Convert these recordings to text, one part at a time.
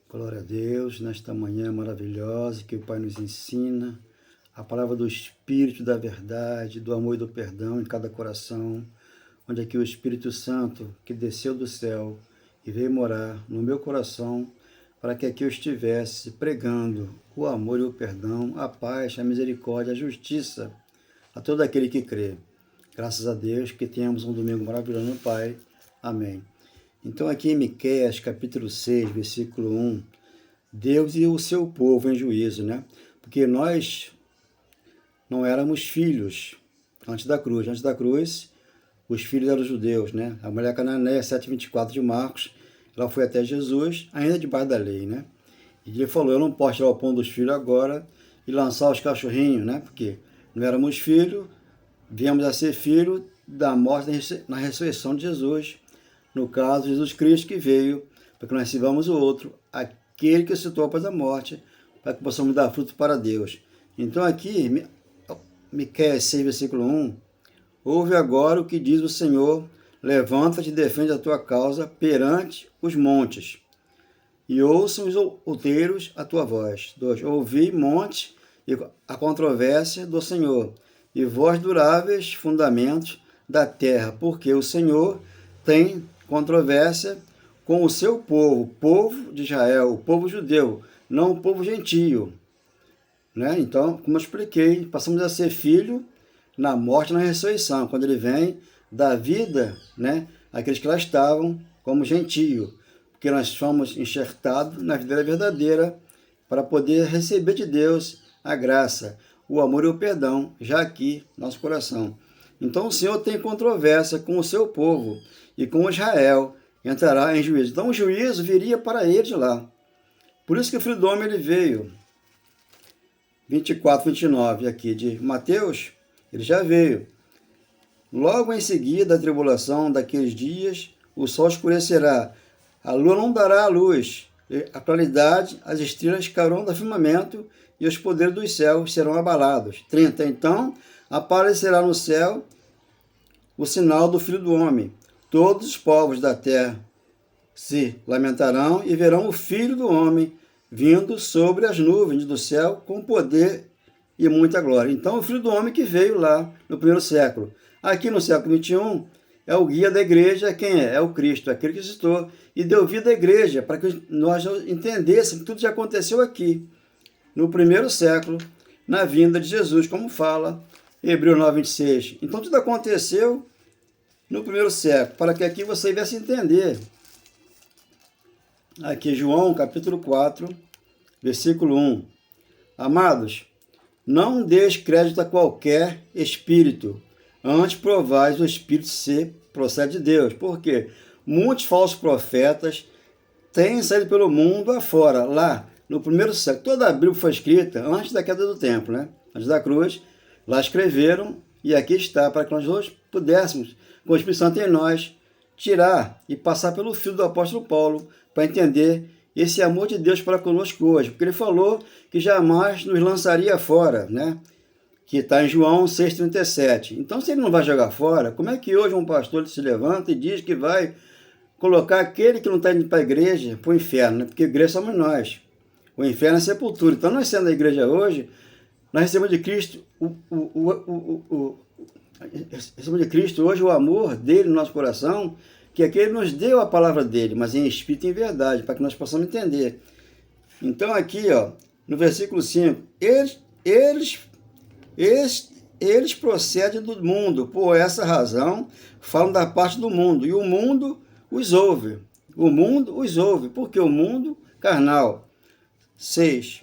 Glória a Deus, nesta manhã maravilhosa que o Pai nos ensina, a palavra do Espírito da verdade, do amor e do perdão em cada coração, onde aqui o Espírito Santo, que desceu do céu e veio morar no meu coração, para que aqui eu estivesse pregando o amor e o perdão, a paz, a misericórdia, a justiça a todo aquele que crê. Graças a Deus que tenhamos um domingo maravilhoso no Pai. Amém. Então aqui em Miqueias, capítulo 6, versículo 1, Deus e o seu povo em juízo, né? Porque nós não éramos filhos antes da cruz. Antes da cruz, os filhos eram judeus, né? A mulher cananeia, 7:24 de Marcos, ela foi até Jesus, ainda debaixo da lei, né? E ele falou, eu não posso tirar o pão dos filhos agora e lançar os cachorrinhos, né? Porque não éramos filhos, viemos a ser filhos da morte na ressurreição de Jesus. No caso, Jesus Cristo que veio para que nós sirvamos o outro, aquele que citou após a morte, para que possamos dar fruto para Deus. Então aqui, Miqueias 6, versículo 1, ouve agora o que diz o Senhor, levanta-te e defende a tua causa perante os montes, e ouçam os outeiros a tua voz. 2. Ouvi, montes, e a controvérsia do Senhor, e vós duráveis fundamentos da terra, porque o Senhor tem controvérsia com o seu povo, o povo de Israel, o povo judeu, não o povo gentio. Né? Então, como eu expliquei, passamos a ser filho na morte e na ressurreição, quando ele vem da vida, né, aqueles que lá estavam como gentio, porque nós fomos enxertados na vida verdadeira para poder receber de Deus a graça, o amor e o perdão, já aqui no nosso coração. Então o Senhor tem controvérsia com o seu povo e com Israel, entrará em juízo. Então o juízo viria para eles lá. Por isso que o Filho do Homem ele veio. 24, 29 aqui de Mateus, ele já veio. Logo em seguida a tribulação daqueles dias, o sol escurecerá, a lua não dará a luz, a claridade, as estrelas cairão do firmamento e os poderes dos céus serão abalados. 30. Então aparecerá no céu o sinal do Filho do Homem. Todos os povos da terra se lamentarão e verão o Filho do Homem vindo sobre as nuvens do céu com poder e muita glória. Então, o Filho do Homem que veio lá no primeiro século. Aqui no século XXI, é o guia da igreja. Quem é? É o Cristo, aquele que ressuscitou e deu vida à igreja, para que nós entendêssemos que tudo já aconteceu aqui, no primeiro século, na vinda de Jesus, como fala Hebreus 9, 26. Então, tudo aconteceu no primeiro século, para que aqui você viesse entender. Aqui, João, capítulo 4, versículo 1. Amados, não deis crédito a qualquer espírito, antes provais o espírito se procede de Deus. Porque muitos falsos profetas têm saído pelo mundo afora, lá no primeiro século. Toda a Bíblia foi escrita antes da queda do templo, né? Antes da cruz. Lá escreveram e aqui está, para que nós hoje pudéssemos, com o Espírito Santo em nós, tirar e passar pelo fio do apóstolo Paulo, para entender esse amor de Deus para conosco hoje. Porque ele falou que jamais nos lançaria fora, né? Que está em João 6,37. Então, se ele não vai jogar fora, como é que hoje um pastor se levanta e diz que vai colocar aquele que não está indo para a igreja para o inferno? Né? Porque a igreja somos nós. O inferno é a sepultura. Então, nós sendo a igreja hoje, nós recebemos de Cristo recebemos de Cristo hoje o amor dele no nosso coração, que é que ele nos deu a palavra dele, mas em espírito e em verdade, para que nós possamos entender. Então aqui, ó, no versículo 5, eles procedem do mundo, por essa razão falam da parte do mundo, e o mundo os ouve. O mundo os ouve, porque o mundo carnal. 6.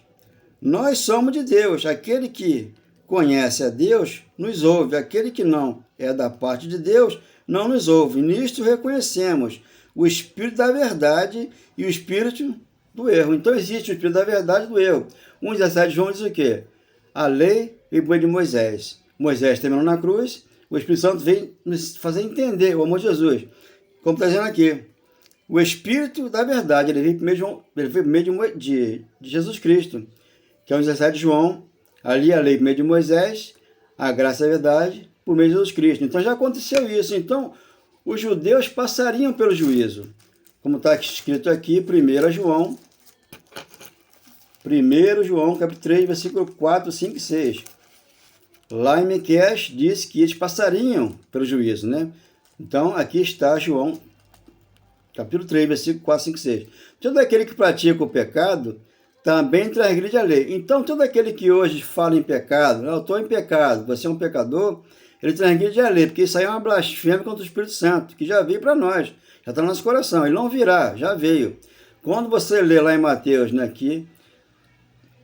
Nós somos de Deus, aquele que conhece a Deus nos ouve, aquele que não é da parte de Deus não nos ouve. Nisto reconhecemos o espírito da verdade e o espírito do erro. Então existe o espírito da verdade e do erro. 1,17 João diz o quê? A lei veio de Moisés. Moisés terminou na cruz, o Espírito Santo veio nos fazer entender o amor de Jesus. Como está dizendo aqui, o espírito da verdade, ele veio por meio de Jesus Cristo, que é o 17 João, ali a lei por meio de Moisés, a graça e a verdade por meio de Jesus Cristo. Então já aconteceu isso. Então os judeus passariam pelo juízo, como está escrito aqui, 1 João 1 João, capítulo 3, versículo 4, 5 e 6. Lá em Miqueias diz que eles passariam pelo juízo, né? Então, aqui está João, capítulo 3, versículo 4, 5 e 6. Todo aquele que pratica o pecado também transgride a lei. Então, todo aquele que hoje fala em pecado, eu estou em pecado, você é um pecador, ele transgride a lei, porque isso aí é uma blasfêmia contra o Espírito Santo, que já veio para nós, já está no nosso coração. Ele não virá, já veio. Quando você lê lá em Mateus, né, aqui,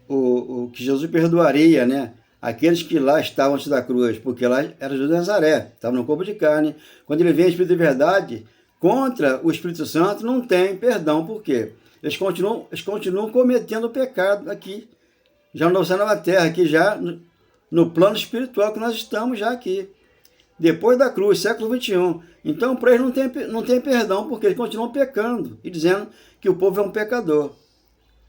o que Jesus perdoaria, né, aqueles que lá estavam antes da cruz, porque lá era Jesus de Nazaré, estava no corpo de carne. Quando ele vem em Espírito de verdade, contra o Espírito Santo não tem perdão. Por quê? Eles continuam cometendo pecado aqui, já no céu na terra, aqui já no plano espiritual que nós estamos já aqui, depois da cruz, século 21. Então, para eles não tem perdão, porque eles continuam pecando e dizendo que o povo é um pecador.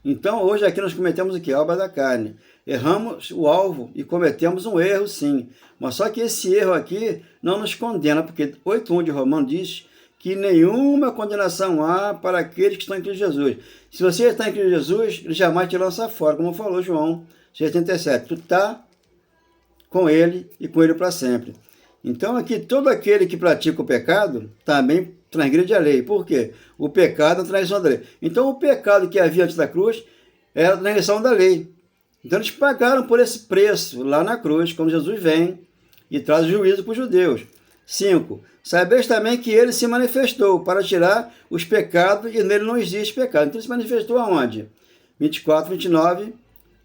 Então, hoje aqui nós cometemos o que? A obra da carne. Erramos o alvo e cometemos um erro, sim. Mas só que esse erro aqui não nos condena, porque 8:1 de Romanos diz que nenhuma condenação há para aqueles que estão em Cristo Jesus. Se você está em Cristo Jesus, ele jamais te lança fora, como falou João 6,37. Tu está com ele e com ele para sempre. Então aqui, todo aquele que pratica o pecado também transgride a lei. Por quê? O pecado é a transgressão da lei. Então o pecado que havia antes da cruz era a transgressão da lei. Então eles pagaram por esse preço lá na cruz, quando Jesus vem e traz o juízo para os judeus. 5. Sabeis também que ele se manifestou para tirar os pecados e nele não existe pecado. Então ele se manifestou aonde? 24, 29,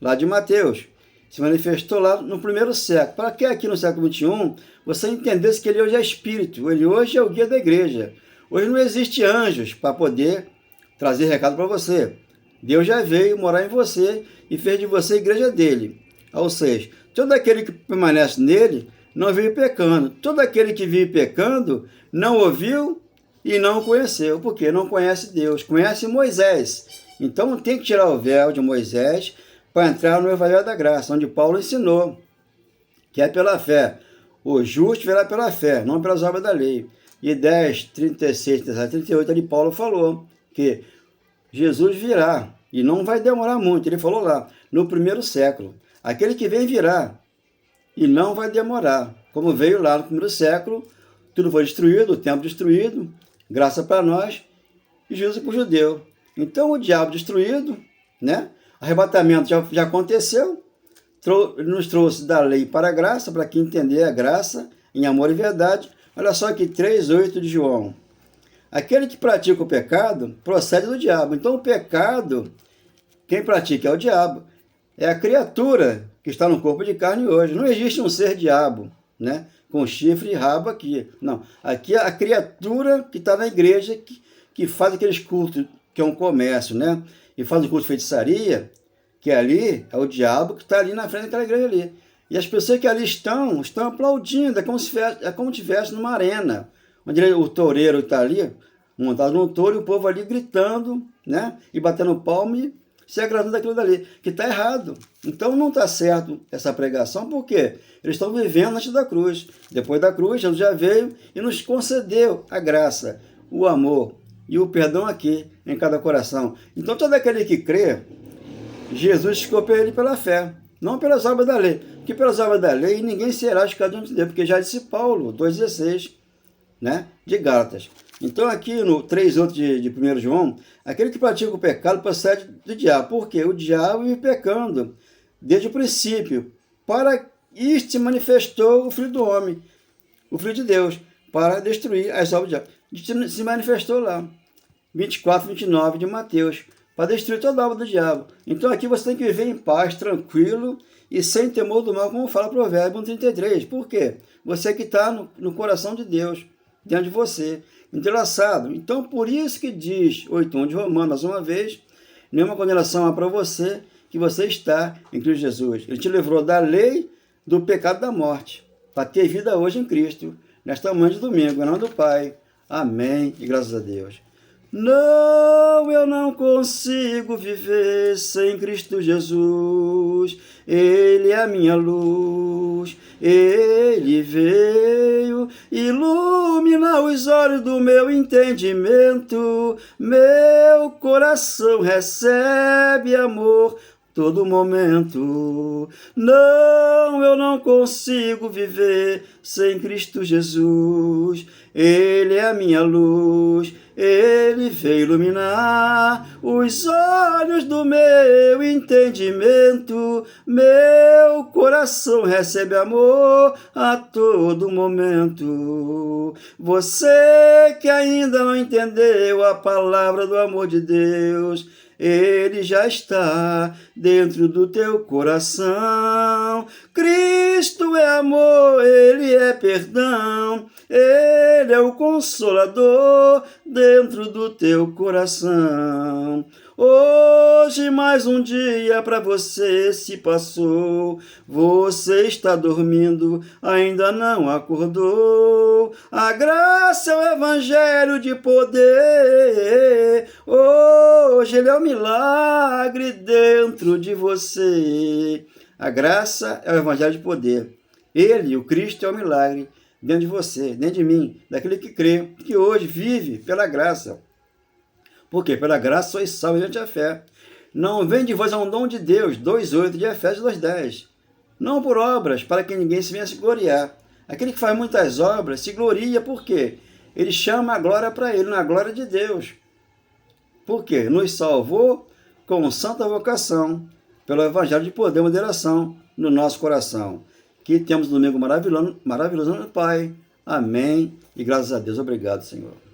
lá de Mateus. Se manifestou lá no primeiro século. Para que aqui no século 21 você entendesse que ele hoje é espírito, ele hoje é o guia da igreja. Hoje não existe anjos para poder trazer recado para você. Deus já veio morar em você e fez de você a igreja dele. Ou seja, todo aquele que permanece nele não vive pecando. Todo aquele que vive pecando não ouviu e não conheceu. Porque não conhece Deus, conhece Moisés. Então tem que tirar o véu de Moisés para entrar no Evangelho da Graça, onde Paulo ensinou que é pela fé. O justo virá pela fé, não pelas obras da lei. E 10, 36, 37, 38, ali Paulo falou que Jesus virá, e não vai demorar muito. Ele falou lá, no primeiro século. Aquele que vem virá, e não vai demorar. Como veio lá no primeiro século, tudo foi destruído, o templo destruído, graça para nós, e Jesus para o judeu. Então o diabo destruído, né? Arrebatamento já aconteceu, nos trouxe da lei para a graça, para que entender a graça em amor e verdade. Olha só aqui, 3:8 de João. Aquele que pratica o pecado procede do diabo. Então o pecado, quem pratica é o diabo. É a criatura que está no corpo de carne hoje. Não existe um ser diabo, né? Com chifre e rabo aqui. Não. Aqui é a criatura que está na igreja, que faz aqueles cultos, que é um comércio, né? E faz o culto de feitiçaria, que ali é o diabo que está ali na frente daquela igreja ali. E as pessoas que ali estão aplaudindo, é como se estivesse numa arena, onde o toureiro está ali, montado no touro, e o povo ali gritando, né? E batendo palma e se agradando daquilo dali, que está errado. Então não está certo essa pregação, porque eles estão vivendo antes da cruz. Depois da cruz, Jesus já veio e nos concedeu a graça, o amor e o perdão aqui em cada coração. Então todo aquele que crê, Jesus escolheu ele pela fé, não pelas obras da lei. Porque pelas obras da lei ninguém será justificado diante de Deus, porque já disse Paulo, 2,16, né, de Gálatas. Então aqui no 3:8 de 1 João, aquele que pratica o pecado procede do diabo. Por quê? O diabo vive pecando desde o princípio. Para isto se manifestou o Filho do Homem, o Filho de Deus, para destruir as obras do diabo. Se manifestou lá, 24, 29 de Mateus, para destruir toda a obra do diabo. Então aqui você tem que viver em paz, tranquilo e sem temor do mal, como fala Provérbio 1,33. Por quê? Você que está no coração de Deus, dentro de você, entrelaçado. Então por isso que diz 8:1 de Romanos, mais uma vez, nenhuma condenação há para você, que você está em Cristo Jesus. Ele te livrou da lei, do pecado, da morte, para ter vida hoje em Cristo, nesta manhã de domingo, em nome do Pai. Amém e graças a Deus. Não, eu não consigo viver sem Cristo Jesus. Ele é a minha luz. Ele veio iluminar os olhos do meu entendimento. Meu coração recebe amor todo momento. Não, eu não consigo viver sem Cristo Jesus. Ele é a minha luz, Ele veio iluminar os olhos do meu entendimento. Meu coração recebe amor a todo momento. Você que ainda não entendeu a palavra do amor de Deus, Ele já está dentro do teu coração. Cristo é amor, Ele é perdão, Ele é o Consolador dentro do teu coração. Hoje mais um dia para você se passou. Você está dormindo, ainda não acordou. A graça é o evangelho de poder. Hoje ele é o milagre dentro de você. A graça é o evangelho de poder. Ele, o Cristo, é o milagre dentro de você, dentro de mim, daquele que crê, que hoje vive pela graça. Porque pela graça sois salvos mediante a fé. Não vem de vós a um dom de Deus, 2,8 de Efésios 2,10. Não por obras, para que ninguém se venha se gloriar. Aquele que faz muitas obras se gloria, por quê? Ele chama a glória para ele, na glória de Deus. Por quê? Nos salvou com santa vocação, pelo evangelho de poder e moderação no nosso coração. Que temos um domingo maravilhoso no Pai. Amém. E graças a Deus. Obrigado, Senhor.